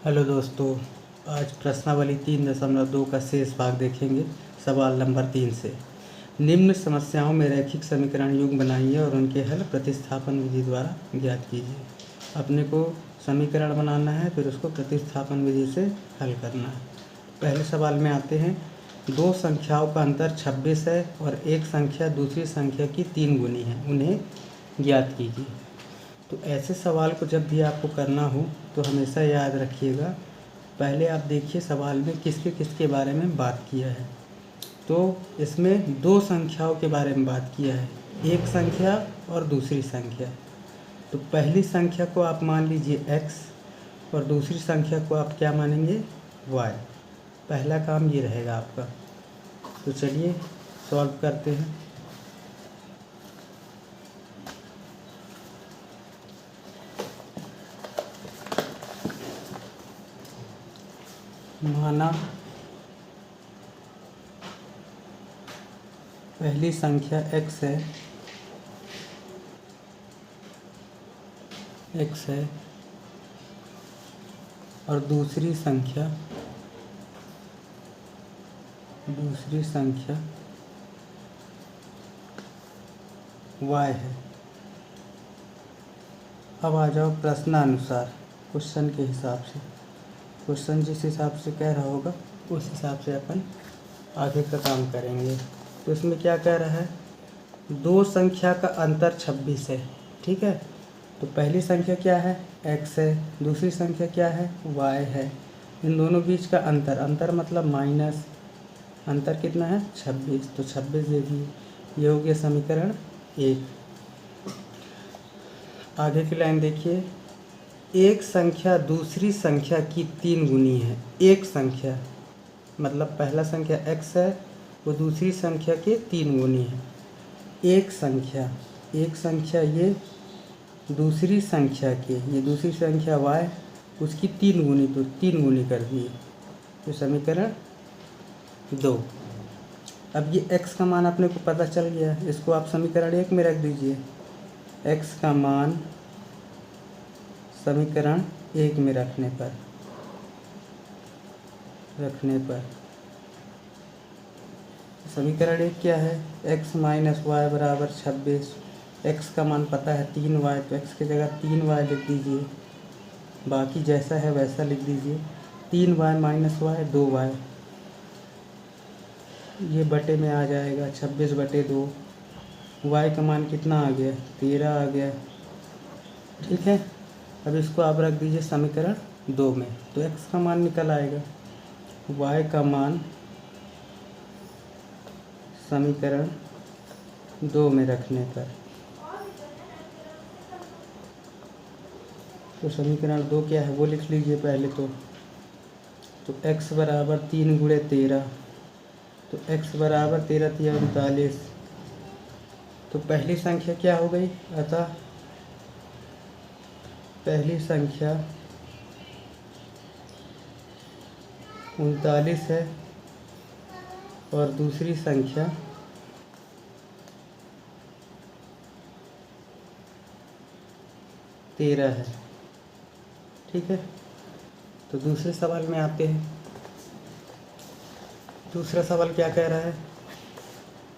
Hello दोस्तों, आज प्रश्नावली 3.2 का शेष भाग देखेंगे। सवाल नंबर 3 से निम्न समस्याओं में रैखिक समीकरण युग्म बनाइए और उनके हल प्रतिस्थापन विधि द्वारा ज्ञात कीजिए। अपने को समीकरण बनाना है, फिर उसको प्रतिस्थापन विधि से हल करना है। पहले सवाल में आते हैं। दो संख्याओं का अंतर 26 है और एक संख्या दूसरी संख्या की 3 गुनी है, उन्हें ज्ञात कीजिए। तो ऐसे सवाल को जब भी आपको करना हो तो हमेशा याद रखिएगा, पहले आप देखिए सवाल में किसके किसके बारे में बात किया है। तो इसमें दो संख्याओं के बारे में बात किया है, एक संख्या और दूसरी संख्या। तो पहली संख्या को आप मान लीजिए x और दूसरी संख्या को आप क्या मानेंगे, y। पहला काम ये रहेगा आपका। तो चलिए सॉल्व करते हैं। माना पहली संख्या x है और दूसरी संख्या y है। अब आ जाओ प्रश्नानुसार, क्वेश्चन के हिसाब से। क्वेश्चन जिस हिसाब से कह रहा होगा उस हिसाब से अपन आगे का काम करेंगे। तो इसमें क्या कह रहा है, दो संख्या का अंतर 26 है, ठीक है। तो पहली संख्या क्या है, x है, दूसरी संख्या क्या है, y है। इन दोनों बीच का अंतर मतलब माइनस, अंतर कितना है 26। तो 26 दे दिए, ये हो गया समीकरण 1। आगे की लाइन देखिए, एक संख्या दूसरी संख्या की 3 गुनी है। एक संख्या मतलब पहला संख्या x है, वो दूसरी संख्या के 3 गुनी है। एक संख्या ये दूसरी संख्या के, ये दूसरी संख्या y, उसकी 3 गुनी, तो 3 गुनी कर दिए, तो समीकरण 2। अब ये x का मान अपने को पता चल गया, इसको आप समीकरण 1 में रख दीजिए। x का मान समीकरण 1 में रखने पर समीकरण 1 क्या है, x माइनस वाई बराबर 26। x का मान पता है 3y, तो x की जगह 3y लिख दीजिए, बाकी जैसा है वैसा लिख दीजिए। 3y माइनस वाई 2y, ये बटे में आ जाएगा 26/2। y का मान कितना आ गया, 13 आ गया, ठीक है। अब इसको आप रख दीजिए समीकरण 2 में, तो x का मान निकल आएगा। y का मान समीकरण 2 में रखने पर, तो समीकरण 2 क्या है वो लिख लीजिए पहले तो x बराबर 3 गुणे 13, तो x बराबर 13 3 39। तो पहली संख्या क्या हो गई, अतः पहली संख्या 39 है और दूसरी संख्या 13 है, ठीक है। तो दूसरे सवाल में आते हैं। दूसरा सवाल क्या कह रहा है,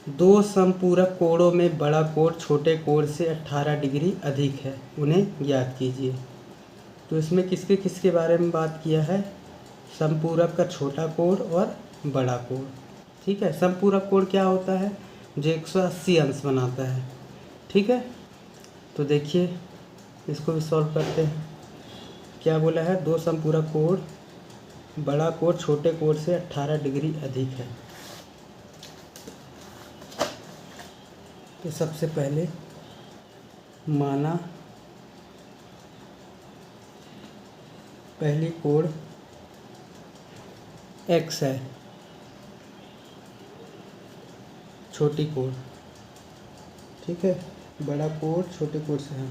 दो समपूरक कोणों में बड़ा कोण छोटे कोण से 18 डिग्री अधिक है, उन्हें ज्ञात कीजिए। तो इसमें किसके किसके बारे में बात किया है, समपूरक का छोटा कोण और बड़ा कोण, ठीक है। समपूरक कोण क्या होता है, जो 180 अंश बनाता है, ठीक है। तो देखिए इसको भी सॉल्व करते हैं। क्या बोला है, दो समपूरक कोण, बड़ा कोण छोटे कोण से 18 डिग्री अधिक है। तो सबसे पहले माना पहली कोण x है, छोटी कोण, ठीक है। बड़ा कोण छोटे कोण से है,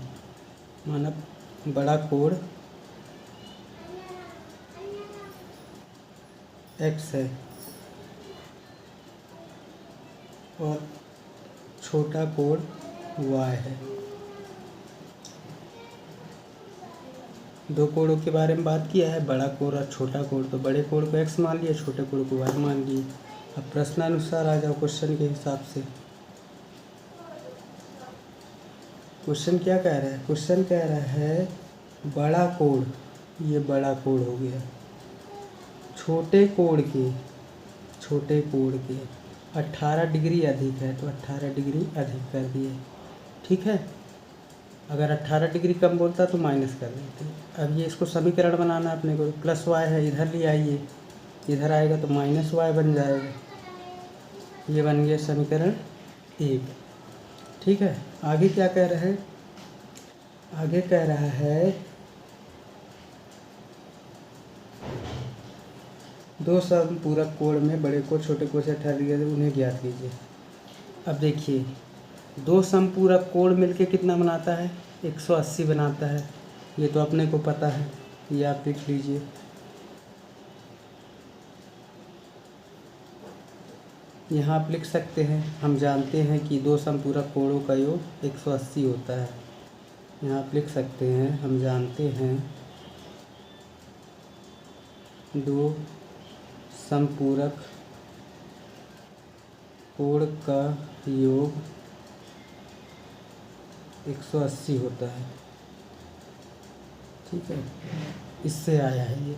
माना बड़ा कोण x है और छोटा कोण y है। दो कोणों के बारे में बात किया है, बड़ा कोण और छोटा कोण। तो बड़े कोण को x मान लिया, छोटे कोण को y मान लिए। अब प्रश्नानुसार आ जाओ क्वेश्चन के हिसाब से। क्वेश्चन क्या कह रहा है? क्वेश्चन कह रहा है बड़ा कोण, ये बड़ा कोण हो गया, छोटे कोण के 18 डिग्री अधिक है तो 18 डिग्री अधिक कर दिए। ठीक है, अगर 18 डिग्री कम बोलता तो माइनस कर देते। अब ये इसको समीकरण बनाना है अपने को। प्लस वाई है, इधर ले आइए, इधर आएगा तो माइनस वाई बन जाएगा। ये बन गया समीकरण 1। ठीक है, आगे क्या कह रहा है? आगे कह रहा है दो समपूरक कोण में बड़े कोण छोटे कोण से 18 डिग्री उन्हें ज्ञात कीजिए। अब देखिए, दो समपूरक कोण मिलके कितना बनाता है? 180 बनाता है। ये तो अपने को पता है, ये आप लिख लीजिए। यहाँ आप लिख सकते हैं, हम जानते हैं कि दो समपूरक कोणों का योग 180 होता है। यहाँ आप लिख सकते हैं, हम जानते हैं दो समपूरक कोण का योग 180 होता है। ठीक है, इससे आया है ये।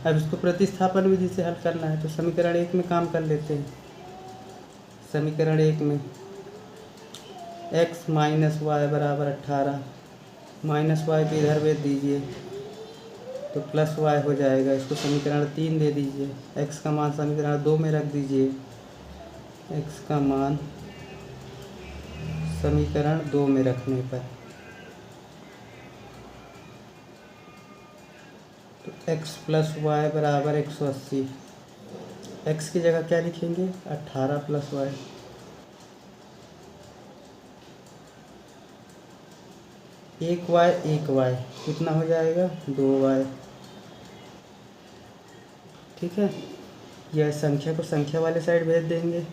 अब इसको प्रतिस्थापन विधि से हल करना है तो समीकरण 1 में काम कर लेते हैं। समीकरण 1 में x माइनस वाई बराबर 18, माइनस वाई को इधर भेज दीजिए तो प्लस वाई हो जाएगा। इसको समीकरण 3 दे दीजिए। x का मान समीकरण 2 में रख दीजिए। x का मान समीकरण 2 में रखने पर तो x प्लस वाई बराबर 180। x की जगह क्या लिखेंगे? 18 प्लस वाई। एक वाई कितना हो जाएगा? 2y। ठीक है, यह संख्या को संख्या वाले साइड भेज देंगे।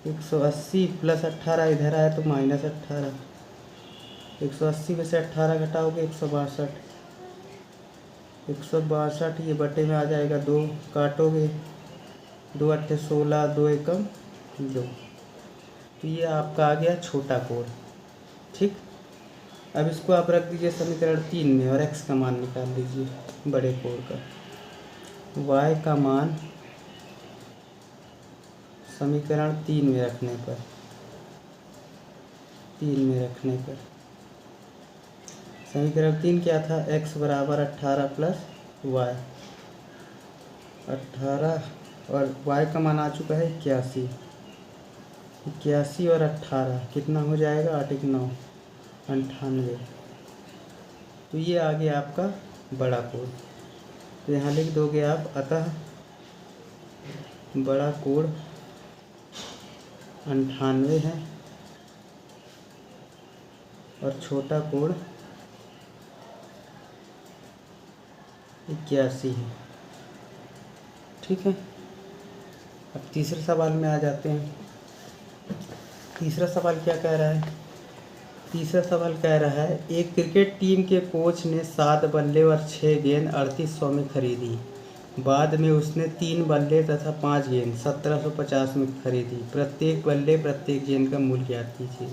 180 प्लस 18 इधर आए तो माइनस 18। 180 में से 18 घटाओगे 162। 162 ये बटे में आ जाएगा 2, काटोगे 2 अट्ठे 16, 2 एकम 2। तो ये आपका आ गया छोटा कोण। ठीक, अब इसको आप रख दीजिए समीकरण 3 में और x का मान निकाल लीजिए बड़े कोण का। y का मान समीकरण 3 में रखने पर समीकरण 3 क्या था? x बराबर 18 प्लस वाई। 18 और y का मान आ चुका है 81। 81 और 18 कितना हो जाएगा? 8 9 98। तो ये आ गया आपका बड़ा कोण। तो यहाँ लिख दोगे आप, अतः बड़ा कोण 98 है और छोटा कोण 81 है। ठीक है, अब तीसरे सवाल में आ जाते हैं। तीसरा सवाल क्या कह रहा है? तीसरा सवाल कह रहा है एक क्रिकेट टीम के कोच ने 7 बल्ले और 6 गेंद 3800 में खरीदी। बाद में उसने 3 बल्ले तथा 5 गेंद 1750 में खरीदी। प्रत्येक बल्ले प्रत्येक गेंद का मूल्य ज्ञात कीजिए।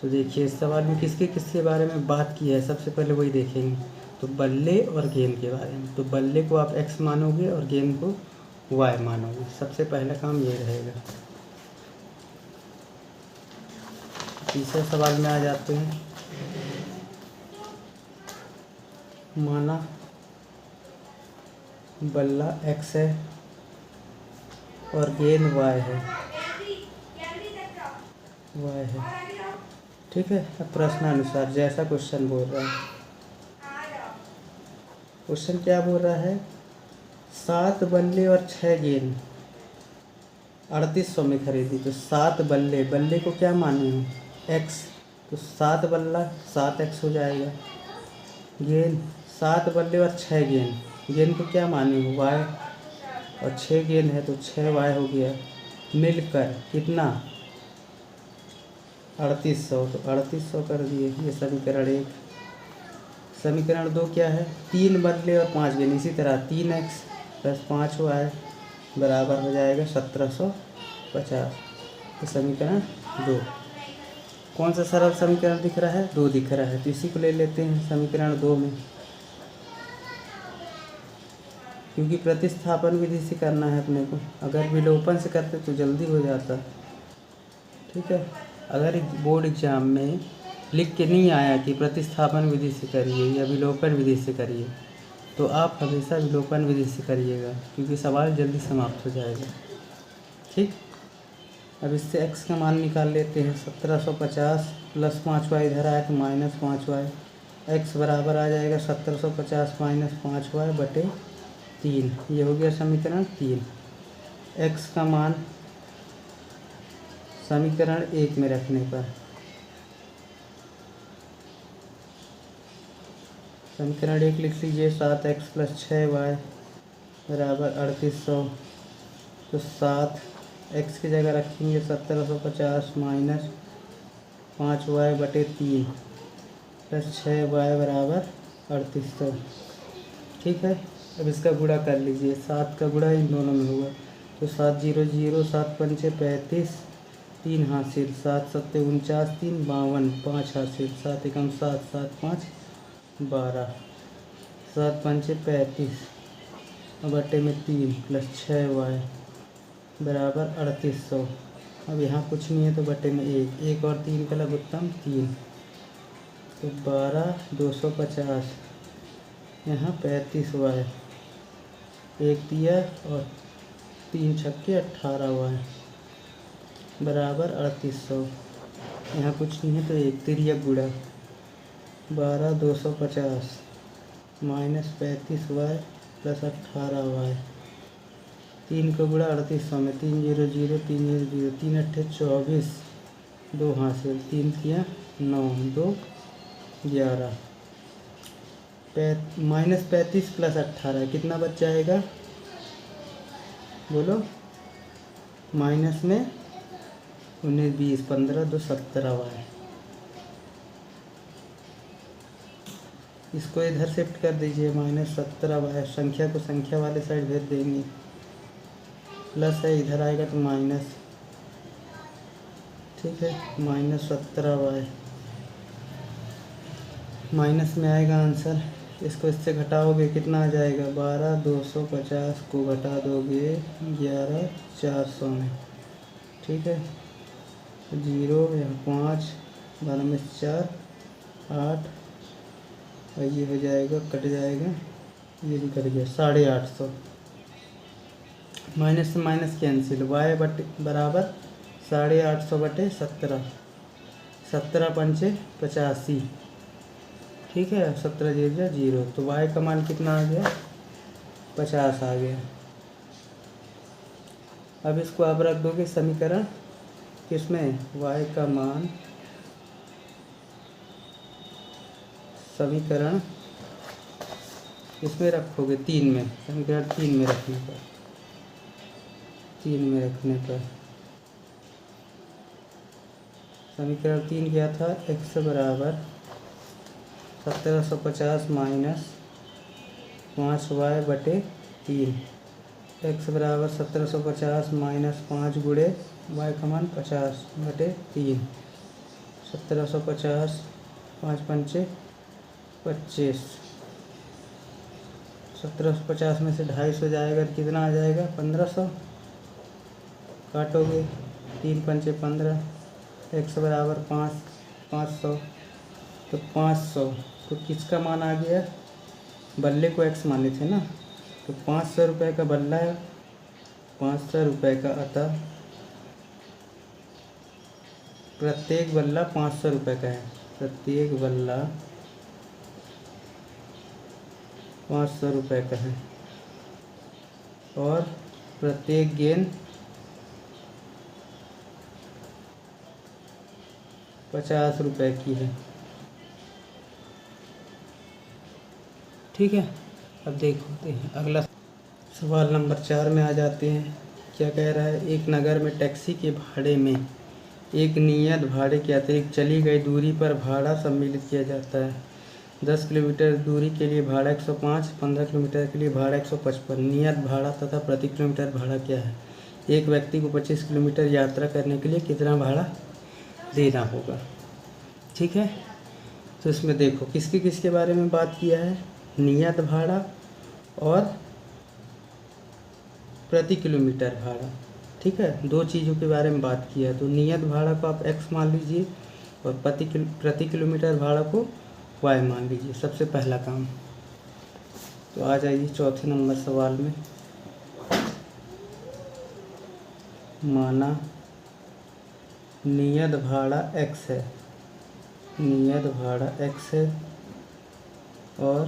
तो देखिए, इस सवाल में किसके किसके बारे में बात की है? सबसे पहले वही देखेंगे, तो बल्ले और गेंद के बारे में। तो बल्ले को आप x मानोगे और गेंद को y मानोगे। सबसे पहला काम ये रहेगा। तीसरे सवाल में आ जाते हैं। माना बल्ला x है और गेंद y है। ठीक है, अब प्रश्नानुसार जैसा क्वेश्चन बोल रहा है। क्वेश्चन क्या बोल रहा है? 7 बल्ले और 6 गेंद 3800 में खरीदी। तो 7 बल्ले, बल्ले को क्या माने हो? x, तो 7 बल्ला 7x हो जाएगा। गेंद 7 बल्ले और 6 गेंद, गेंद को क्या माने हो? y, और 6 गेंद है तो 6y हो गया। मिलकर कितना? 3800। तो 3800 कर दिए, ये समीकरण 1। समीकरण 2 क्या है, 3 बदले और 5 गेन, इसी तरह 3x प्लस 5y बराबर हो जाएगा 1750। तो समीकरण 2 कौन सा सरल समीकरण दिख रहा है, 2 दिख रहा है, तो इसी को ले लेते हैं समीकरण 2 में, क्योंकि प्रतिस्थापन विधि से करना है अपने को। अगर विलोपन से करते तो जल्दी हो जाता। ठीक है, अगर बोर्ड एग्जाम में लिख के नहीं आया कि प्रतिस्थापन विधि से करिए या विलोपन विधि से करिए, तो आप हमेशा विलोपन विधि से करिएगा, क्योंकि सवाल जल्दी समाप्त हो जाएगा। ठीक, अब इससे x का मान निकाल लेते हैं। 1750 प्लस 5y इधर आया तो माइनस 5y, x बराबर आ जाएगा 1750 माइनस 5y बटे 3। ये हो गया समीकरण 3। x का मान समीकरण 1 में रखने पर, समीकरण 1 लिख लीजिए, 7x प्लस 6y बराबर 3800। तो 7x की जगह रखेंगे 1750 माइनस 5y बटे 3 प्लस 6y बराबर 3800। ठीक है, अब इसका गुणा कर लीजिए, 7 का गुणा इन दोनों में होगा, तो 7 0 0, 7 पंचे 35, 3 हासिल, 7 सत्ते 49, 3 52, 5 हासिल, 7 एकम 7, 7 5 12, 7 पंचे 35 बटे में 3 प्लस 6y बराबर 3800। अब यहाँ कुछ नहीं है तो बटे में 1 और 3 का लघुत्तम 3, तो 12 250, यहाँ 35y, 1 दिया और 3 छक्के 18y बराबर 3800। यहाँ कुछ नहीं है तो 1 तिर्यक गुणा 12 250 माइनस 35y प्लस 18y, 3 का गुणा 3800 में, 3 0 0, 3 0 0, 3 अट्ठे 24, 2 हासिल, 3 तिया 9, 2 11, माइनस 35 प्लस 18 कितना बच जाएगा, बोलो, माइनस में 19 20 15 2 17y। इसको इधर शिफ्ट कर दीजिए, माइनस 17y, संख्या को संख्या वाले साइड भेज देंगे, प्लस है इधर आएगा तो माइनस। ठीक है, माइनस 17y, माइनस में आएगा आंसर। इसको इससे घटाओगे कितना आ जाएगा, 12 250 को घटा दोगे 11 400 में। ठीक है, 0 यहाँ 5, 12 में 4 8, और ये हो जाएगा, कट जाएगा, ये भी कट गया, 850। माइनस से माइनस कैंसिल, y बटे बराबर 850 बटे 17, 17 पंचे 85। ठीक है, 17 0 0, तो y का मान कितना आ गया, 50 आ गया। अब इसको आप रख दोगे समीकरण किसमें, y का मान समीकरण इसमें रखोगे 3 में, समीकरण 3 में रखने पर, 3 में रखने पर समीकरण 3 क्या था, x बराबर 1750 माइनस 5y बटे 3, x बराबर 1750 माइनस 5 गुणे y का मान 50 बटे 3, 1750 5 पंचे 25, 1750 में से 250 जाएगा तो कितना आ जाएगा, 1500। काटोगे 3 पंचे 15, x बराबर 500, तो 500, तो किसका मान आ गया, बल्ले को x माने थे ना, तो 500 रुपये का बल्ला है, 500 रुपये का, अतः प्रत्येक बल्ला 500 रुपये का है, प्रत्येक बल्ला 500 रुपये का है, और प्रत्येक गेंद 50 रुपये की है। ठीक है, अब देखते हैं अगला सवाल नंबर 4 में आ जाते हैं। क्या कह रहा है, एक नगर में टैक्सी के भाड़े में एक नियत भाड़े के अतिरिक्त चली गई दूरी पर भाड़ा सम्मिलित किया जाता है। 10 किलोमीटर दूरी के लिए भाड़ा 105, 15 किलोमीटर के लिए भाड़ा 155। नियत भाड़ा तथा प्रति किलोमीटर भाड़ा क्या है? एक व्यक्ति को 25 किलोमीटर यात्रा करने के लिए कितना भाड़ा देना होगा? ठीक है, तो इसमें देखो किसके बारे में बात किया है, नियत भाड़ा और प्रति किलोमीटर भाड़ा। ठीक है, दो चीज़ों के बारे में बात किया है। तो नियत भाड़ा को आप x मान लीजिए और प्रति किलोमीटर भाड़ा को y मान लीजिए, सबसे पहला काम। तो आ जाइए चौथे नंबर सवाल में। माना नियत भाड़ा x है, नियत भाड़ा x है और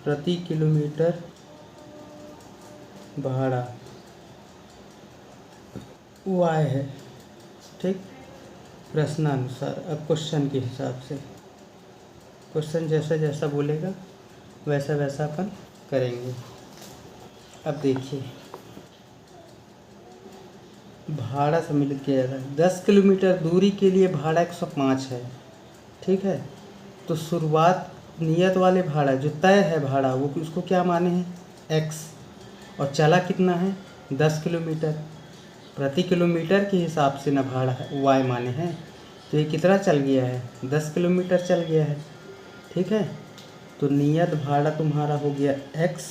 प्रति किलोमीटर भाड़ा y है। ठीक, प्रश्नानुसार। अब क्वेश्चन के हिसाब से, क्वेश्चन जैसा जैसा बोलेगा वैसा वैसा अपन करेंगे। अब देखिए, भाड़ा सम्मिलित किया जाता है। 10 किलोमीटर दूरी के लिए भाड़ा 105 है। ठीक है, तो शुरुआत नियत वाले भाड़ा जो तय है भाड़ा, वो उसको क्या माने हैं x, और चला कितना है 10 किलोमीटर। प्रति किलोमीटर के हिसाब से ना भाड़ा है y माने हैं, तो ये कितना चल गया है 10 किलोमीटर चल गया है। ठीक है, तो नियत भाड़ा तुम्हारा हो गया x,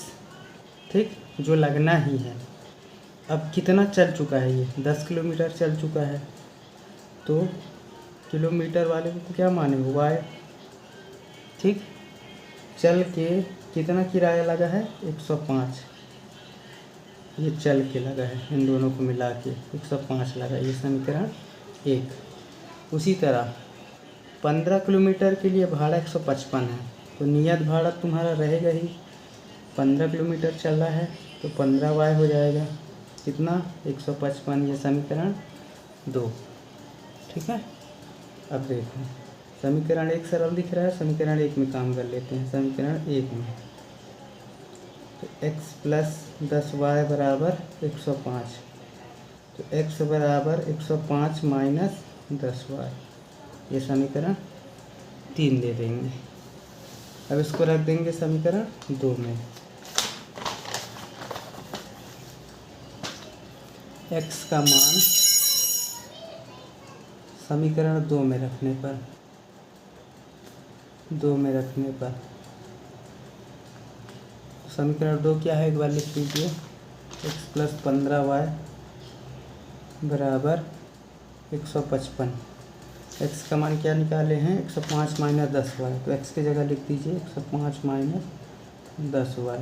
ठीक, जो लगना ही है। अब कितना चल चुका है, ये 10 किलोमीटर चल चुका है, तो किलोमीटर वाले को क्या माने y। ठीक, चल के कितना किराया लगा है 105, ये चल के लगा है, इन दोनों को मिला के 105 लगा, ये समीकरण 1। उसी तरह 15 किलोमीटर के लिए भाड़ा 155 है, तो नियत भाड़ा तुम्हारा रहेगा ही, 15 किलोमीटर चल रहा है तो 15y हो जाएगा कितना 155, ये समीकरण 2। ठीक है, अब देखो समीकरण 1 सरल दिख रहा है, समीकरण 1 में काम कर लेते हैं। समीकरण 1 में तो x प्लस 10y बराबर 105, तो x बराबर 105 माइनस 10y, ये समीकरण 3 दे देंगे। अब इसको रख देंगे समीकरण 2 में। x का मान समीकरण 2 में रखने पर, 2 में रखने पर समीकरण 2 क्या है, एक बार लिख लीजिए। x प्लस 15y बराबर 155। x का मान क्या निकाले हैं 105 माइनस 10y, तो x की जगह लिख दीजिए 105 minus 10y।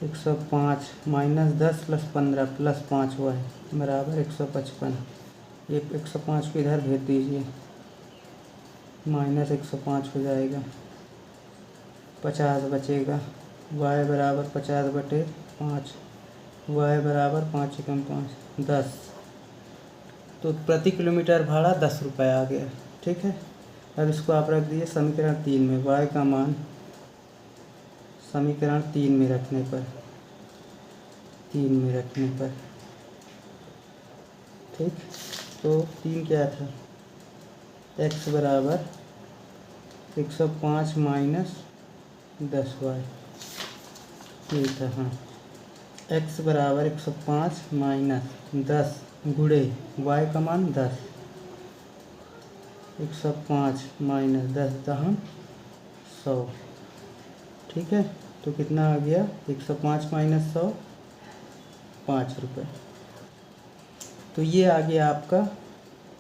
105 minus 10 plus 15 plus 5y बराबर 155। ये 105 को इधर भेज दीजिए, माइनस 105 हो जाएगा, 50 बचेगा। y बराबर 50/5, y बराबर 5 एकम 5 10, तो प्रति किलोमीटर भाड़ा 10 रुपये आ गया। ठीक है, अब इसको आप रख दीजिए समीकरण 3 में। y का मान समीकरण 3 में रखने पर, 3 में रखने पर, ठीक, तो 3 क्या था, x बराबर 105 माइनस 10y, ये था। हाँ, x बराबर 105 माइनस 10 गुणे y का मान 10, 105 माइनस 10 दहम 100। ठीक है, तो कितना आ गया 105 माइनस 100, 5 रुपये। तो ये आ गया आपका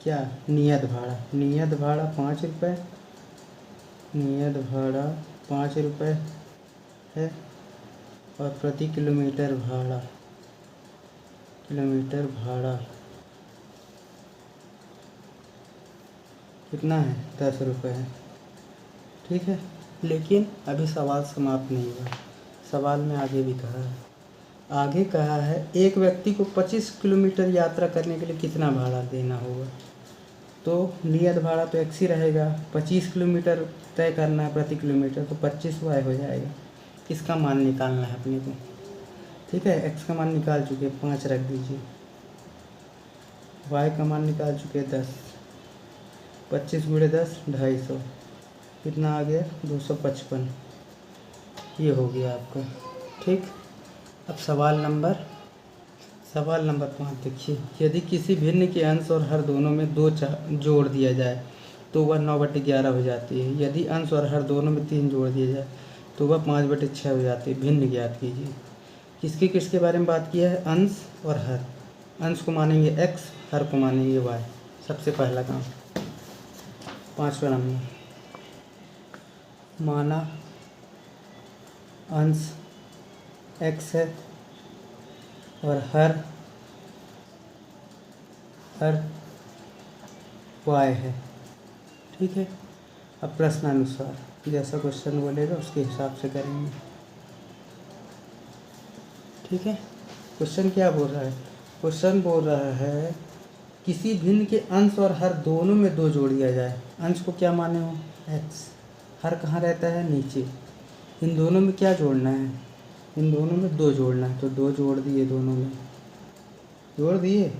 क्या, नियत भाड़ा। नियत भाड़ा 5 रुपये, नियत भाड़ा 5 रुपये है, और प्रति किलोमीटर भाड़ा, किलोमीटर भाड़ा कितना है 10 रुपये है। ठीक है, लेकिन अभी सवाल समाप्त नहीं हुआ, सवाल में आगे भी कहा है। आगे कहा है एक व्यक्ति को 25 किलोमीटर यात्रा करने के लिए कितना भाड़ा देना होगा। तो नियत भाड़ा तो x ही रहेगा, 25 किलोमीटर तय करना है प्रति किलोमीटर, तो 25y हो जाएगा। इसका मान निकालना है अपने को। ठीक है, x का मान निकाल चुके 5 रख दीजिए, y का मान निकाल चुके 10, 25 गुणे 10 250, कितना आ गया 255। ये हो गया आपका। ठीक, अब सवाल नंबर 5 देखिए। यदि किसी भिन्न के अंश और हर दोनों में 2 जोड़ दिया जाए तो वह 9/11 हो जाती है। यदि अंश और हर दोनों में 3 जोड़ दिया जाए तो वह 5/6 हो जाती है। भिन्न ज्ञात कीजिए। किसके किसके बारे में बात किया है? अंश और हर। अंश को मानेंगे x, हर को मानेंगे y। सबसे पहला काम, 5वां नंबर, माना अंश x है और हर y है। ठीक है, अब प्रश्नानुसार जैसा क्वेश्चन बोलेगा उसके हिसाब से करेंगे। ठीक है, क्वेश्चन क्या बोल रहा है? क्वेश्चन बोल रहा है किसी भिन्न के अंश और हर दोनों में 2 जोड़ दिया जाए। अंश को क्या माने हो? x। हर कहाँ रहता है? नीचे। इन दोनों में क्या जोड़ना है? इन दोनों में 2 जोड़ना है, तो 2 जोड़ दिए। दोनों में जोड़ दिए।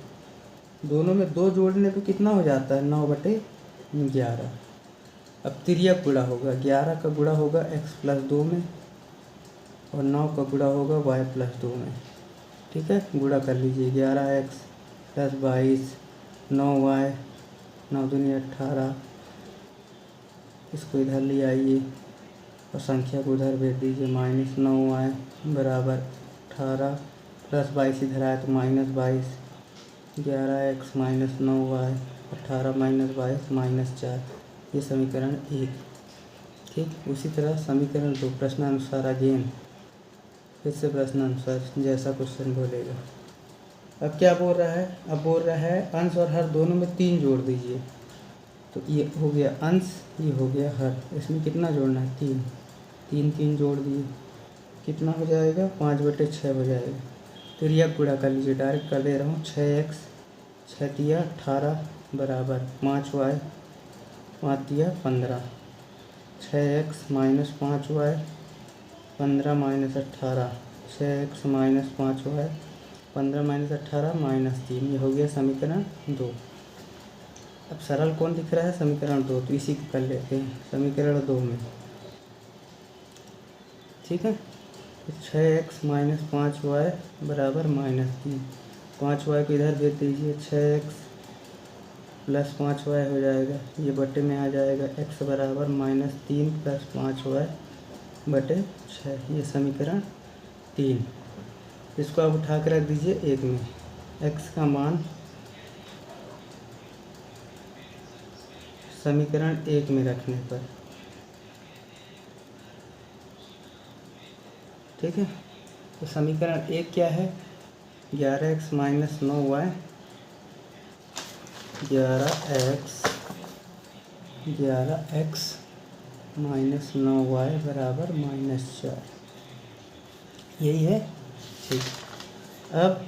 दोनों में 2 जोड़ने पे कितना हो जाता है? 9/11। अब तिर्यक गुणा होगा। 11 का गुणा होगा x+2 में और 9 का गुणा होगा y+2 में। ठीक है, गुणा कर लीजिए। 11x + 22, 9y, 9 दूनी 18। इसको इधर ले आइए और संख्या को उधर भेज दीजिए। -9y = 18 + 22 इधर आए तो -22। 11x - 9y 18 - 22 -4। ये समीकरण 1। ठीक, उसी तरह समीकरण 2 प्रश्नानुसार अगेन, फिर से प्रश्नानुसार जैसा क्वेश्चन बोलेगा। अब क्या बोल रहा है? अब बोल रहा है अंश और हर दोनों में 3 जोड़ दीजिए। तो ये हो गया अंश, ये हो गया हर। इसमें कितना जोड़ना है? 3। 3 जोड़ दिए, कितना हो जाएगा? 5/6 हो जाएगा। तिर्यक गुणा कर लीजिए, डायरेक्ट कर दे रहा हूँ। 6x 6 तिया 18 बराबर 5y 5 तिया 15। 6x - 5y 15 - 18। 6x - 5y 15 - 18 -3। ये हो गया समीकरण 2। अब सरल कौन दिख रहा है? समीकरण 2। तो इसी को कर लेते हैं समीकरण 2 में। ठीक है, तो 6x - 5y बराबर -3। 5y को इधर भेज दीजिए। 6x + 5y हो जाएगा, ये बटे में आ जाएगा। x बराबर -3 + 5y/6। ये समीकरण 3। इसको आप उठा कर रख दीजिए 1 में। x का मान समीकरण 1 में रखने पर, ठीक है, तो समीकरण 1 क्या है? 11x - 9y 11x - 9y बराबर -4। यही है। ठीक, अब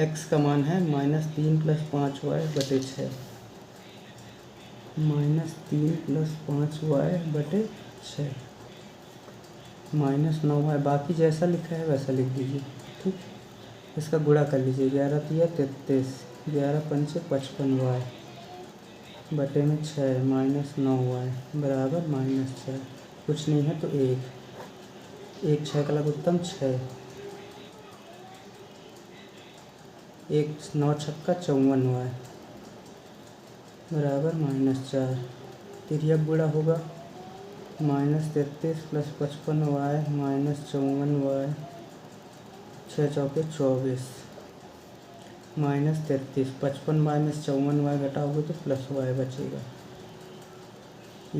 x का मान है -3 + 5y/6। -3 + 5y/6 -9y। बाकी जैसा लिखा है वैसा लिख दीजिए। ठीक, इसका गुणा कर लीजिए। 11 तिया 33, 11 पंचे 55y बटे में 6 -9y बराबर -4। कुछ नहीं है तो 1 6 का लघु उत्तम 6। 1 9 छक्का 54y बराबर -4। तिर्यक गुणा होगा। -33 + 55y -54y 6 चौके 24 -33। 55 - 54y घटाओगे तो +y बचेगा।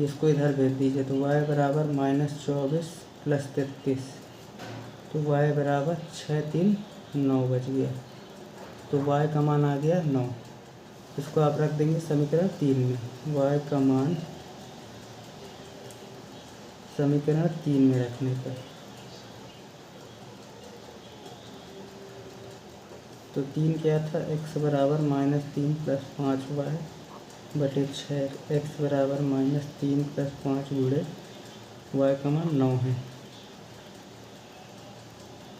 इसको इधर भेज दीजिए तो y बराबर -24 + 33, तो y बराबर 6 3 9 बच गया। तो y का मान आ गया 9। इसको आप रख देंगे समीकरण 3 में। y का मान समीकरण 3 में रखने पर, तो 3 क्या था? x बराबर -3 + 5y/6। x बराबर -3 + 5 गुणे y का मान 9 है।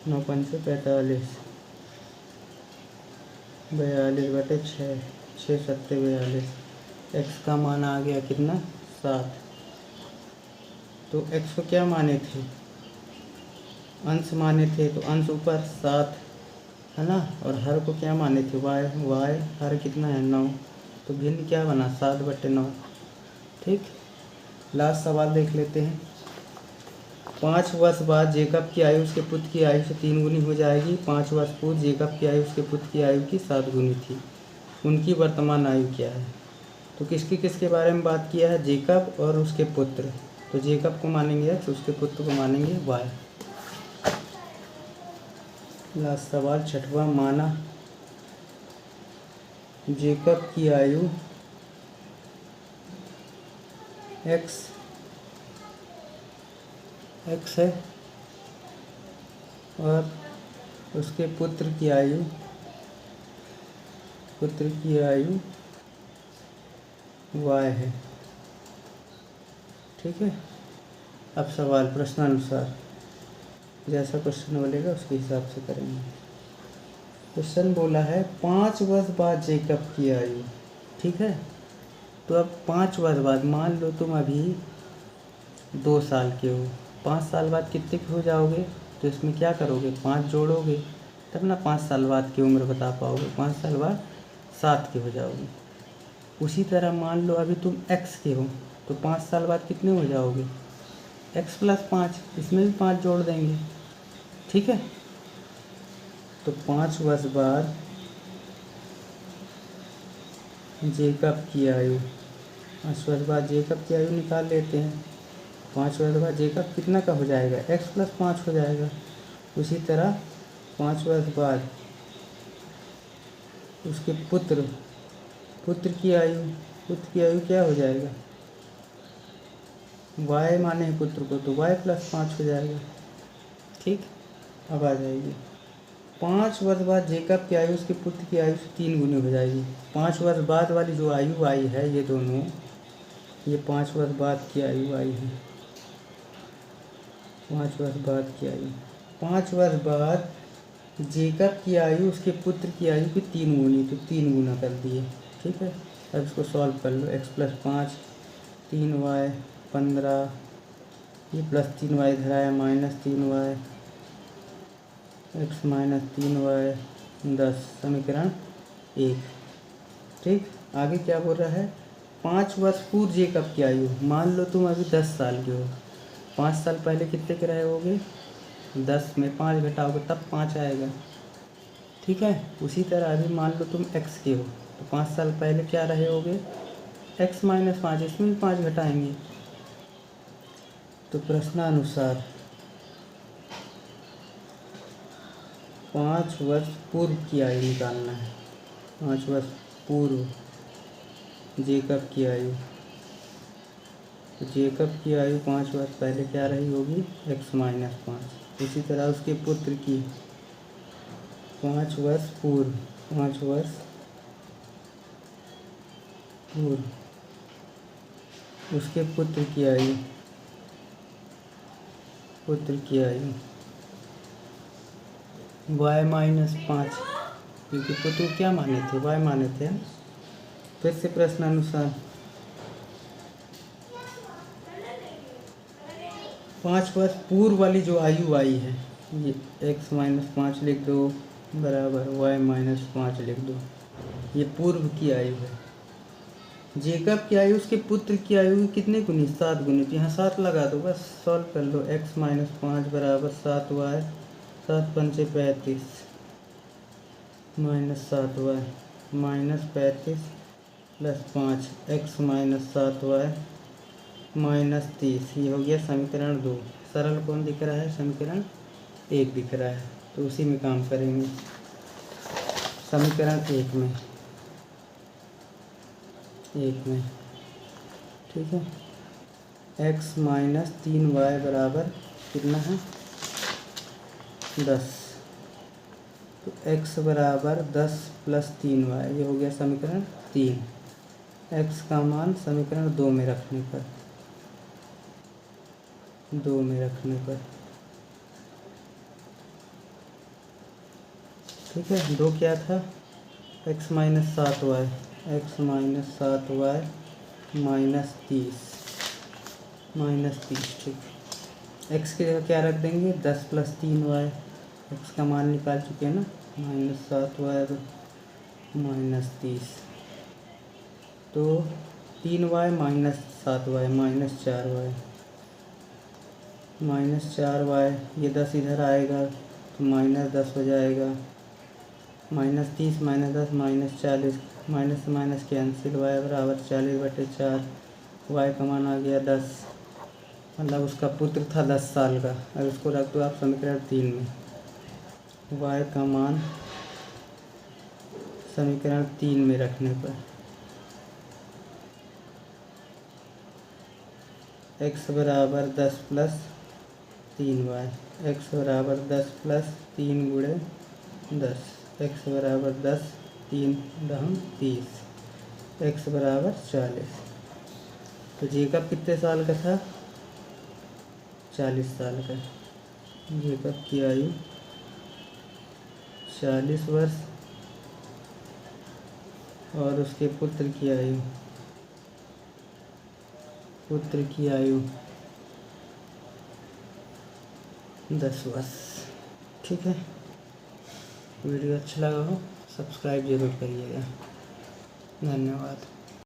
9 पंचे 45, 42/6, 6 सत्ते 42। x का मान आ गया कितना 7। तो x को क्या माने थे, अंश माने थे, तो अंश ऊपर 7 है ना, और हर को क्या माने थे y हर कितना है 9। तो भिन्न क्या बना 7/9। ठीक, लास्ट सवाल देख लेते हैं। 5 वर्ष बाद जेकब की आयु उसके पुत्र की आयु से 3 गुनी हो जाएगी। 5 वर्ष पूर्व जेकब की आयु उसके पुत्र की आयु की 7 गुनी थी। उनकी वर्तमान आयु क्या है। तो किसके किसके बारे में बात किया है, जेकब और उसके पुत्र। तो जेकब को मानेंगे x, उसके पुत्र को मानेंगे y। लास्ट सवाल छठवां, माना जेकब की आयु x है और उसके पुत्र की आयु y है। ठीक है, अब सवाल प्रश्नानुसार जैसा क्वेश्चन बोलेगा उसके हिसाब से करेंगे। क्वेश्चन बोला है 5 वर्ष बाद जेकब की आयु। ठीक है, तो अब 5 वर्ष बाद, मान लो तुम अभी 2 साल के हो, 5 साल बाद कितने के हो जाओगे, तो इसमें क्या करोगे 5 जोड़ोगे, तब ना 5 साल बाद की उम्र बता पाओगे। 5 साल बाद 7 के हो जाओगे। उसी तरह मान लो अभी तुम x के हो, तो 5 साल बाद कितने हो जाओगे x + 5, इसमें भी 5 जोड़ देंगे। ठीक है, तो 5 वर्ष बाद जेकब की आयु, 5 वर्ष बाद जेकब की आयु निकाल लेते हैं। 5 वर्ष बाद जेकब कितना का हो जाएगा, x + 5 हो जाएगा। उसी तरह 5 वर्ष बाद उसके पुत्र की आयु क्या हो जाएगा, y माने पुत्र को, तो y + 5 हो जाएगा। ठीक, अब आ जाएगी 5 वर्ष बाद जेकब की आयु उसके पुत्र की आयु से 3 गुनी हो जाएगी। 5 वर्ष बाद वाली जो आयु आई है, ये दोनों, ये 5 वर्ष बाद की आयु आई है। 5 वर्ष बाद की आयु, 5 वर्ष बाद जेकब की आयु उसके पुत्र की आयु की 3 गुनी, तो 3 गुना कर दिए। ठीक है, अब इसको सॉल्व कर लो। x + 5 3y 15, ये +3y इधर आया -3y, x - 3y 10, समीकरण 1। ठीक, आगे क्या बोल रहा है, 5 वर्ष पूर्व जेकब की आयु। मान लो तुम अभी 10 साल के हो, 5 साल पहले कितने के रहे होगे, 10 में 5 घटाओगे तब 5 आएगा। ठीक है, उसी तरह अभी मान लो तुम x के हो, तो 5 साल पहले क्या रहे होगे, x - 5, इसमें भी 5 घटाएंगे। तो प्रश्नानुसार 5 वर्ष पूर्व की आयु निकालना है। 5 वर्ष पूर्व जेकब की आयु, तो जेकब की आयु 5 वर्ष पहले क्या रही होगी, x - 5। इसी तरह उसके पुत्र की 5 वर्ष पूर्व, 5 वर्ष पूर्व उसके पुत्र की आयु y - 5, क्योंकि पुत्र क्या माने थे, y माने थे। फिर से प्रश्नानुसार 5 वर्ष पूर्व वाली जो आयु आई है, ये x - 5 लिख दो बराबर y - 5 लिख दो, ये पूर्व की आयु है। जेकब की आयु उसके पुत्र की आयु की कितने गुनी, 7 गुनी, तो यहाँ 7 लगा दो, बस सॉल्व कर लो। x - 5 बराबर 7y, 7 × 5 = 35 -7y -35 + 5 x - 7y -30, ये हो गया समीकरण 2। सरल कौन दिख रहा है, समीकरण 1 दिख रहा है, तो उसी में काम करेंगे। समीकरण 1 में ठीक है, x - 3y बराबर कितना है 10, तो x बराबर 10 + 3y, ये हो गया समीकरण 3। x का मान समीकरण 2 में रखने पर ठीक है, 2 क्या था x minus 7y, x minus 7y -30 ठीक। एक्स की जगह क्या रख देंगे 10 + 3y, एक्स का मान निकाल चुके हैं ना, -7y -30, तो 3y -7y -4y, -4y, ये 10 इधर आएगा तो -10 हो जाएगा, -30 -10 -40, माइनस से माइनस कैंसिल, y बराबर 40/4, y का मान आ गया 10, मतलब उसका पुत्र था 10 साल का। अब इसको रख दो आप समीकरण 3 में, y का मान समीकरण 3 में रखने पर x बराबर 10 + 3y, x बराबर 10 + 3 × 10, x बराबर 10, 3 × 30, x बराबर 40। तो जेकब कितने साल का था 40 साल का, जेकब की आयु 40 वर्ष और उसके पुत्र की आयु 10 वर्ष। ठीक है, वीडियो अच्छा लगा हो सब्सक्राइब जरूर करिएगा। धन्यवाद।